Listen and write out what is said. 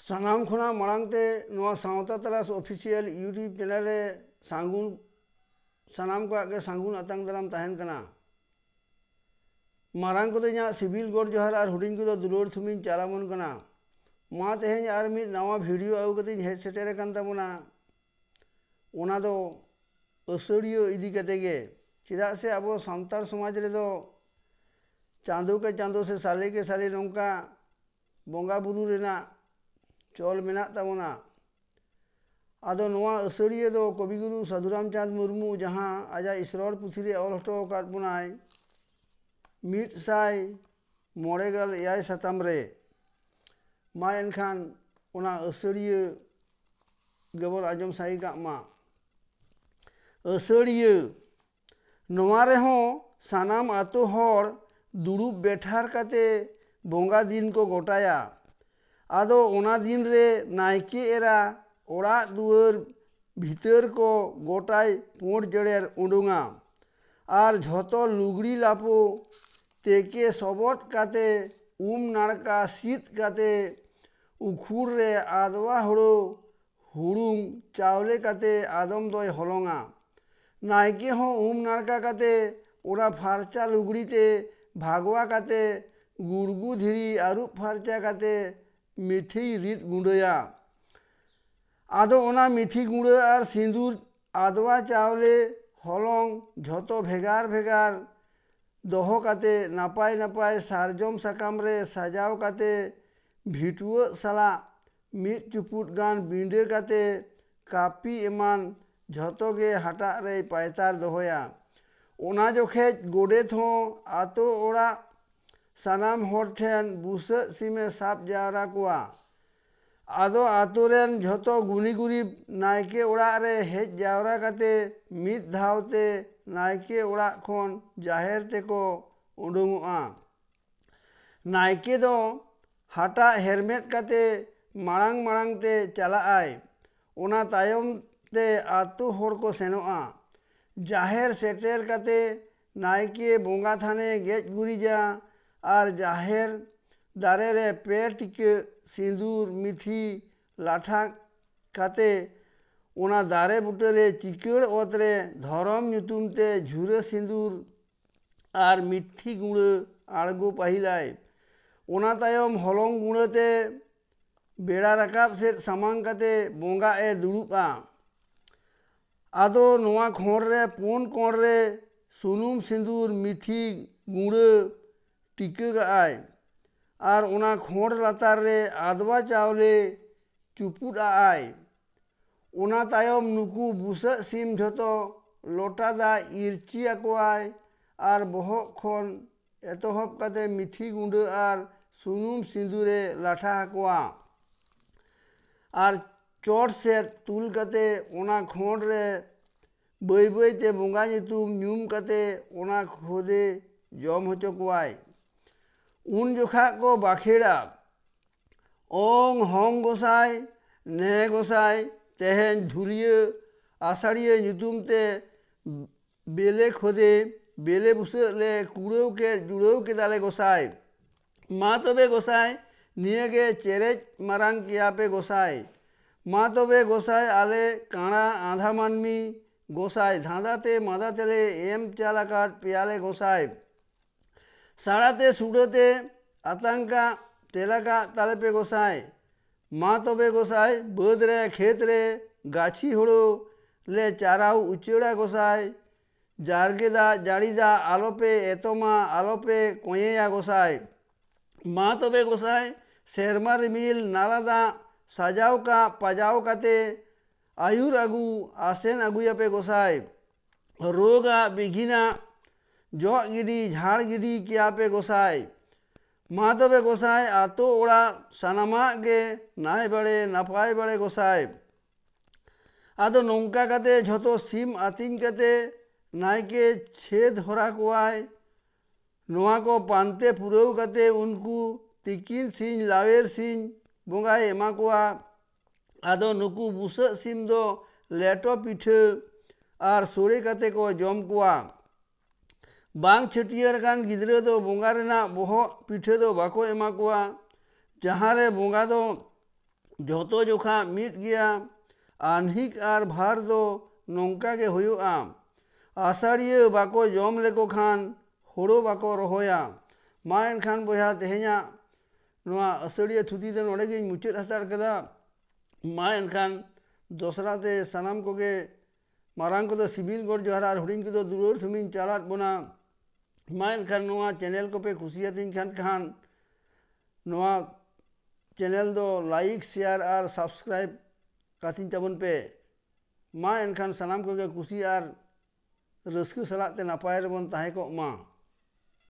सानाम खुना मांगते सावता तलास ऑफिशियल यूट्यूब चैनल रे सांगुन सानाम को आगे सांगुन अतंग दाराम तहन कना मारांग को इना सिविल गोड जोहार और हुडिंग को दुलोर थुमिन चालामन कना मा तेहें और मिद नवा वीडियो आगु कते हेड सेटेर कान ताबोना ओना दो असड़ियो इदी कते गे चेदा से अब सान्तार समाज रे दो चांदो के चांदो से साले के साले नौका बोंगा बुरु रेना चल मेना ताबोना आदो नवा असड़ियो दो कविगुरु साधुराम चांद मुर्मू जहाँ आजा इसरर पुथी रे ऑल हटो काट बोनाय मिट साय मोड़ेगल एयाय साताम रे मा एनखान ओना असड़ियो गबल आजम साई का मा असड़ियो नवा रे हो सानाम आतो हर दुड़ुब बेठार काते बोंगा दिन को गोटाया आदो ओना दिन रे नायके एरा ओड़ा दुआर भीतर को गोटाय पोड़ जड़ेर उडुंगा और झोतो लुगड़ी लापो तेके सबट काते नाड़का शीत काते उखुर रे आदवा हुड़ो हुड़ुंग चावले काते आदम दोय हलंगा नायके हो नाड़का काते ओरा फारचा लुगड़ीते भागवा काते गुड़गु धीरी आरुप फारचा काते मिठी रीत गुंडया आदो ओना मिठी गुंडे और सिंदूर आदवा चावले हलंग झोतो भेगार भेगार दोहो काते नापाय नापाय सारजम साकाम रे सजाव काते भिटुआ साला मिट चुपुट गान बिंडे काते कापी एमान झोतो गे हटा रे पायतार दोहोया ओना जोखेज गोडेत हो आतो ओड़ा सानाम हर ठेन बुसा सीमे साप जावरा कुआ आदो आतोरेन झोतो गुनी गुरीब नायके ओड़ा रे हेज जावरा काते मिद धावते नायके ओड़ा खन जाहेर तेको उडुंगुआ नायके दो हाटा हेरमेट काते मांग मांग ते चला आय ओना तायम ते आतो हर को सेनोआ जाहेर सेटेर काते नायके बोंगा थाने गेज गुरीजा और जाहेर दारे रे पे टिके सिंदूर मिठी लाठा काते ओना दारे बुटे रे चिकड़ ओत रे धरम ᱧᱩᱛᱩᱢ ते झुरे सिंदूर और मिठी गुड़ आड़गो पाहिलाय ओना तायम हलंग गुड़ते बेड़ा राकाब से सामांग काते बोंगा ए दुड़ुबा आदो नोआ खोड़ रे पुन कोड़ रे सुनुम सिंदूर मिठी गुड़ टिके गाय और ओना खोड़ लातार रे आदवा चावले चुपुट आय ओना तायम नुकु बुसा सीम झोतो लोटा दा इरची आकोआय और बहक खन एतहब काते मिठी गुंड और सुनुम सिंदूरे लाठा आकोआ और चोट से तुल काते ओना खोड़ रे बई बई ते बोंगा ᱧᱩᱛᱩᱢ ᱧᱩᱢ काते ओना खोदे जम होचो कुआय उन जोखा को बाखेड़ा ओंग होंग गोसाई ने गोसाई तेहेन झुरिये आषाढ़िये ᱧᱩᱛᱩᱢ ते बेले खोदे बेले बुसे ले कुड़ो के जुड़ो के दाले गोसाई मा तबे गोसाई निये गे चेरेज मारांग किया पे गोसाई मा तबे गोसाई आले काणा आधा मानमी गोसाई धांधाते मादातेले एम चालाकाट पियाले गोसाई साड़ाते सुड़ोते आतंका तेलाका ताले पे गोसाई मा तबे गोसाई बद रे खेत रे गाछी हुड़ो ले चाराऊ उचेड़ा गोसाई जारगेदा जाड़ीदा आलोपे एतोमा आलोपे कोयेया गोसाई मा तबे गोसाई शेरमा रिमिल नालादा साजाव का पजाव काते आयुर आगु आसेन आगुया पे गोसाई रोगा बिघिना जो गिडी झाड़ गिडी किया पे गोसाई मा तबे गोसाई आतो ओड़ा सानामा गे नाय बड़े नापाय बड़े गोसाई आदो नौका काते झोतो सीम आतिन काते नायके छेद हरा कुआय नोआ को पानते पुरव काते उनको तिकिन सीन लावेर सीन बोंगाय एमा कुआ आदो नुकु बुसा सीम दो लेटो पिठे और सोड़े काते को जम कुआ बांग छटियर कान गिद्रे दो बोंगा रेना बोहो पिठे दो बाको एमा कुआ जहाँ रे बोंगा दो जोतो जोखा मिट गया आन्हिक आर भार दो नौका गे हुयुआ आषाढ़िया बाको जम लेको खान हुड़ो बाको रहोया मा एनखान बया तेहेña नोआ आषाढ़िया थुती दो नोड़े गे मुचाद हताड़ कदा मा एनखान दोसरा ते सानाम कोगे मारांग को तो सिबिल गोड़ जोहार आर हुडिंग को तो दुरोर थुमिन चालात बोना मा एनखान नोआ चैनल को पे कुसियातिन खान नोआ चैनल दो लाइक शेयर और सब्सक्राइब कातिन ताबन पे मा एनखान सानाम को कुसी और रस्कु सलाते नपाय रेबन ताहे को मा।